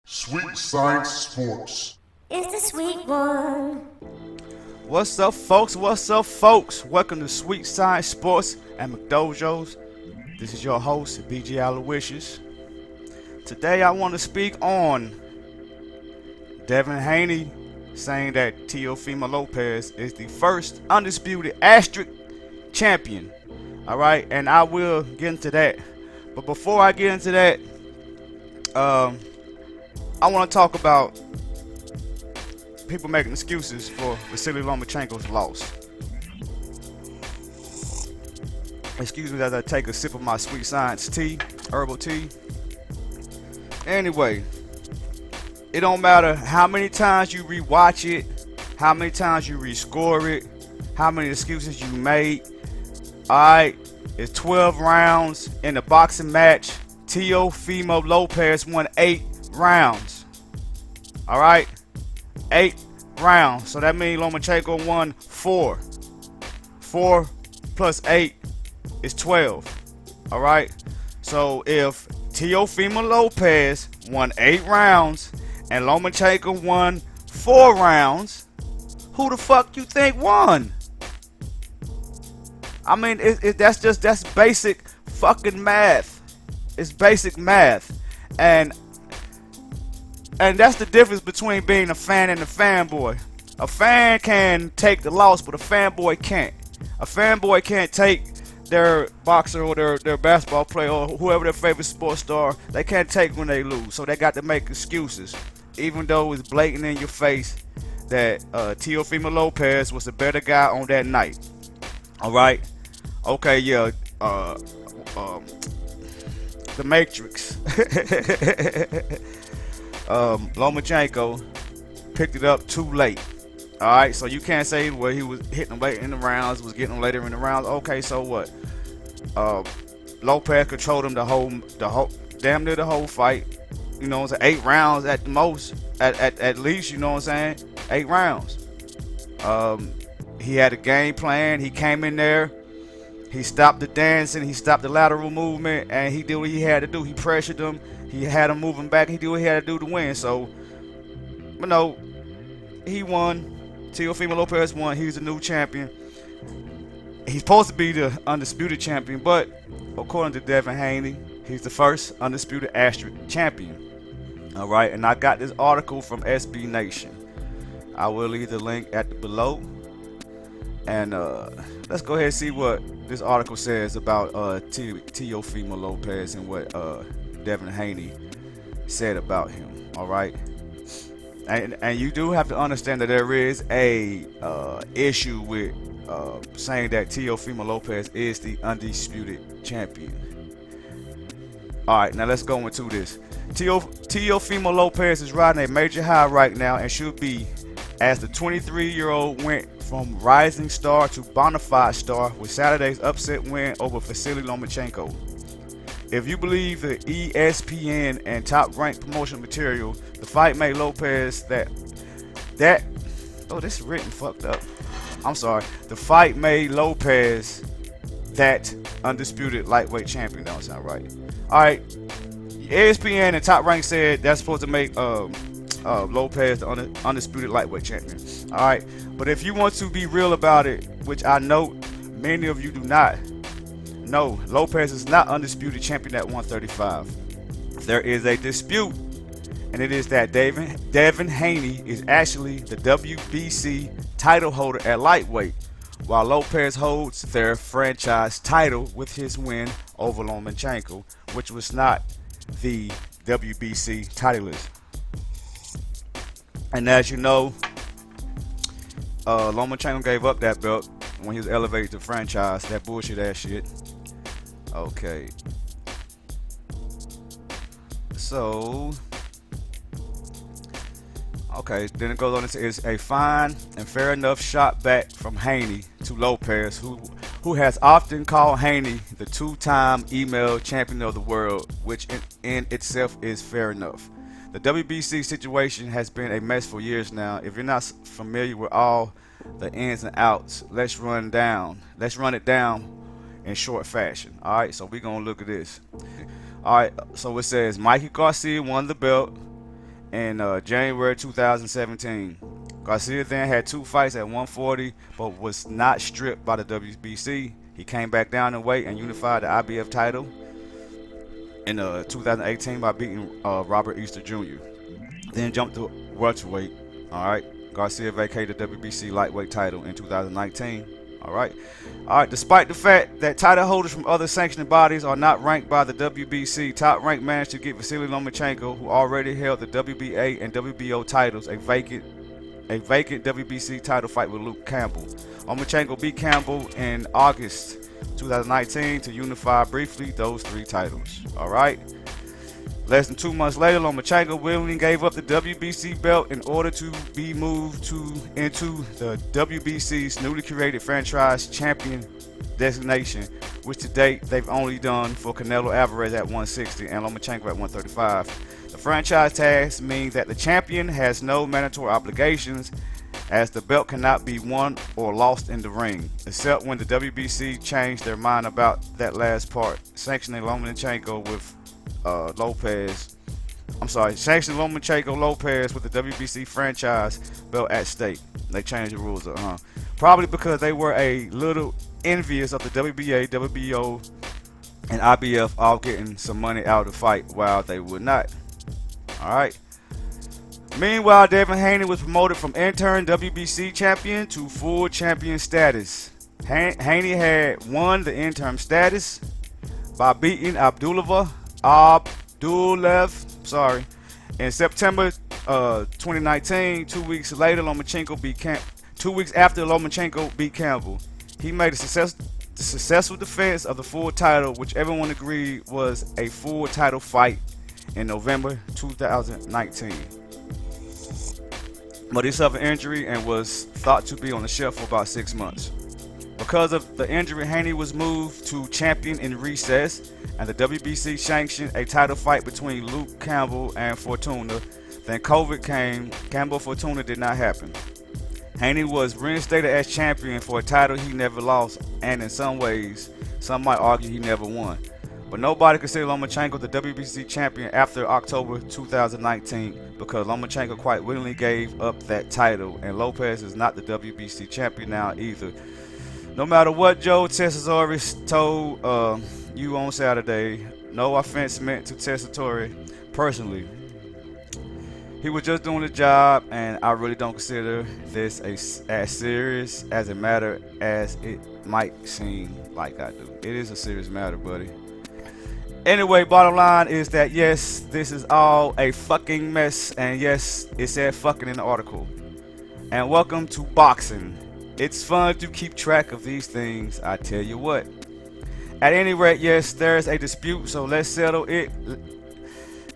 Sweet Science Sports. It's the sweet one. What's up, folks? What's up, folks? Welcome to Sweet Science Sports and McDojos. This is your host, BG Aloysius. Today, I want to speak on Devin Haney saying that Teofimo Lopez is the first Undisputed Asterisk champion. All right, and I will get into that. But before I get into that, I want to talk about people making excuses for Vasily Lomachenko's loss. Excuse me as I take a sip of my Sweet Science tea, herbal tea. Anyway, it don't matter how many times you rewatch it, how many times you rescore it, how many excuses you made. Alright, it's 12 rounds in the boxing match. Teofimo Lopez won 8 rounds. Alright? 8 rounds. So that means Lomachenko won 4. 4 plus 8 is 12. Alright? So if Teofimo Lopez won 8 rounds and Lomachenko won 4 rounds, who the fuck you think won? I mean, that's basic fucking math. It's basic math. And that's the difference between being a fan and a fanboy. A fan can take the loss, but a fanboy can't. A fanboy can't take their boxer or their basketball player or whoever their favorite sports star. They can't take when they lose, so they got to make excuses. Even though it's blatant in your face that Teofimo Lopez was the better guy on that night. Alright? Okay, yeah. The Matrix. Lomachenko picked it up too late. Alright, so you can't say well he was hitting them late in the rounds, was getting them later in the rounds. Okay, so what? Lopez controlled him the whole damn near the whole fight. You know, it's 8 rounds at the most, at least, you know what I'm saying? 8 rounds. He had a game plan, he came in there. He stopped the dancing, he stopped the lateral movement, and he did what he had to do. He pressured him, he had him moving back, he did what he had to do to win. So, but no, he won. Teofimo Lopez won. He's the new champion. He's supposed to be the undisputed champion, but according to Devin Haney, he's the first Undisputed Asterisk champion. Alright, and I got this article from SB Nation. I will leave the link at the below. And let's go ahead and see what this article says about Teofimo Lopez and what Devin Haney said about him. All right, and you do have to understand that there is a issue with saying that Teofimo Lopez is the undisputed champion. All right, now let's go into this. Teofimo Lopez is riding a major high right now and should be, as the 23-year-old went from rising star to bona fide star with Saturday's upset win over Vasily Lomachenko. If you believe the ESPN and top-ranked promotion material, the fight made Lopez oh, this is written fucked up. I'm sorry. The fight made Lopez that undisputed lightweight champion. That don't sound right. All right. ESPN and Top Rank said that's supposed to make Lopez the undisputed lightweight champion. Alright, but if you want to be real about it, which I know many of you do not, no, Lopez is not undisputed champion at 135. There is a dispute, and it is that Devin Haney is actually the WBC title holder at lightweight, while Lopez holds their franchise title with his win over Lomachenko, which was not the WBC titleist. And as you know, Lomachenko gave up that belt when he was elevated to franchise. That bullshit ass shit. Okay. So, okay, then it goes on to say it's a fine and fair enough shot back from Haney to Lopez, who has often called Haney the 2-time email champion of the world, which in itself is fair enough. The WBC situation has been a mess for years now. If you're not familiar with all the ins and outs, let's run it down in short fashion. Alright, so we're gonna look at this. Alright, so it says Mikey Garcia won the belt in January 2017. Garcia then had 2 fights at 140, but was not stripped by the WBC. He came back down in weight and unified the IBF title in 2018 by beating Robert Easter Jr. Then jumped to welterweight. All right, Garcia vacated the WBC lightweight title in 2019. All right. Despite the fact that title holders from other sanctioning bodies are not ranked by the WBC, Top Rank managed to get Vasily Lomachenko, who already held the WBA and WBO titles, a vacant WBC title fight with Luke Campbell. Lomachenko beat Campbell in August 2019 to unify briefly those 3 titles. All right. Less than 2 months later, Lomachenko willingly gave up the WBC belt in order to be moved into the WBC's newly created franchise champion designation, which to date they've only done for Canelo Alvarez at 160 and Lomachenko at 135. The franchise tags mean that the champion has no mandatory obligations, as the belt cannot be won or lost in the ring, except when the WBC changed their mind about that last part, sanctioning Lomachenko Lopez with the WBC franchise belt at stake. They changed the rules up, probably because they were a little envious of the WBA, WBO, and IBF all getting some money out of the fight while they would not. Alright. Meanwhile, Devin Haney was promoted from interim WBC champion to full champion status. Haney had won the interim status by beating Abdulev in September 2019. 2 weeks later, Two weeks after Lomachenko beat Campbell, he made a successful defense of the full title, which everyone agreed was a full title fight, in November 2019. But he suffered injury and was thought to be on the shelf for about 6 months. Because of the injury, Haney was moved to champion in recess, and the WBC sanctioned a title fight between Luke Campbell and Fortuna. Then COVID came. Campbell-Fortuna did not happen. Haney was reinstated as champion for a title he never lost, and in some ways, some might argue he never won. But nobody considered Lomachenko the WBC champion after October 2019, because Lomachenko quite willingly gave up that title, and Lopez is not the WBC champion now either. No matter what Joe Tessitore told you on Saturday, no offense meant to Tessitore personally. He was just doing the job, and I really don't consider this as serious as a matter as it might seem like I do. It is a serious matter, buddy. Anyway, bottom line is that yes, this is all a fucking mess, and yes, it said fucking in the article. And welcome to boxing. It's fun to keep track of these things, I tell you what. At any rate, yes, there's a dispute, so let's settle it.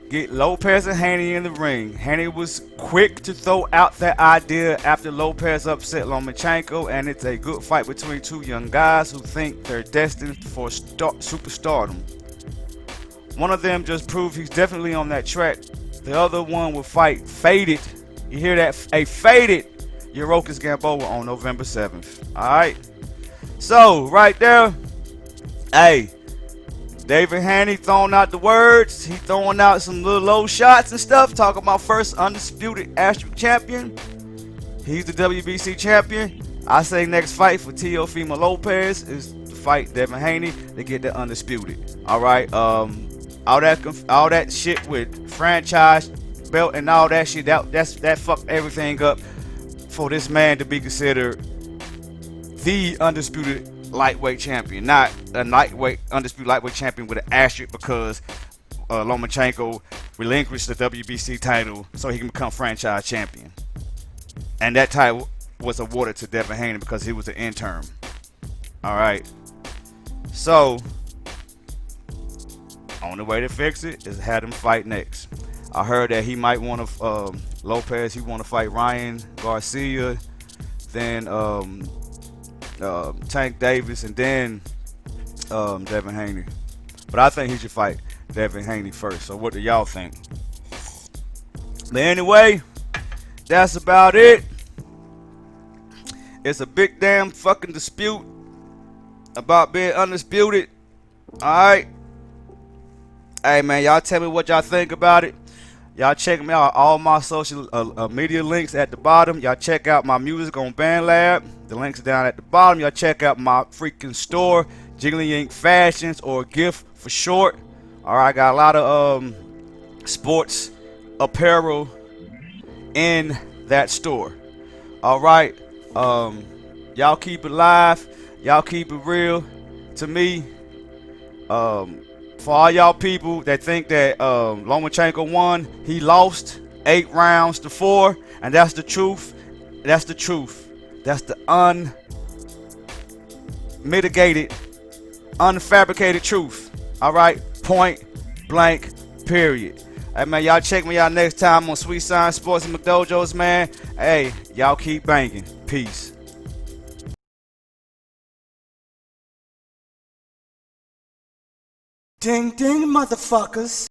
Get Lopez and Haney in the ring. Haney was quick to throw out that idea after Lopez upset Lomachenko, and it's a good fight between 2 young guys who think they're destined for superstardom. One of them just proved he's definitely on that track. The other one will fight faded. You hear that? A faded Yuriorkis Gamboa on November 7th. Alright? So, right there, hey, Devin Haney throwing out the words. He throwing out some little low shots and stuff. Talking about first undisputed Asterisk champion. He's the WBC champion. I say next fight for Teofimo Lopez is to fight Devin Haney to get the undisputed. Alright, all that shit with franchise belt and all that shit, that fucked everything up for this man to be considered the undisputed lightweight champion, not a undisputed lightweight champion with an asterisk, because Lomachenko relinquished the WBC title so he can become franchise champion, and that title was awarded to Devin Haney because he was an interim. All right, so only way to fix it is have him fight next. I heard that he might want to Lopez. He want to fight Ryan Garcia, then Tank Davis, and then Devin Haney. But I think he should fight Devin Haney first. So what do y'all think? But anyway, that's about it. It's a big damn fucking dispute about being undisputed. Alright. Hey man, y'all tell me what y'all think about it. Y'all check me out. All my social media links at the bottom. Y'all check out my music on BandLab. The links are down at the bottom. Y'all check out my freaking store, Jiggly Inc. Fashions, or GIF for short. All right, I got a lot of sports apparel in that store. All right, y'all keep it live. Y'all keep it real. To me, for all y'all people that think that Lomachenko won, he lost 8 rounds to 4, and that's the truth. That's the truth. That's the unmitigated, unfabricated truth. All right, point blank, period. Hey man, y'all check me out next time on Sweet Science Sports and McDojos, man. Hey, y'all keep banging. Peace. Ding ding, motherfuckers.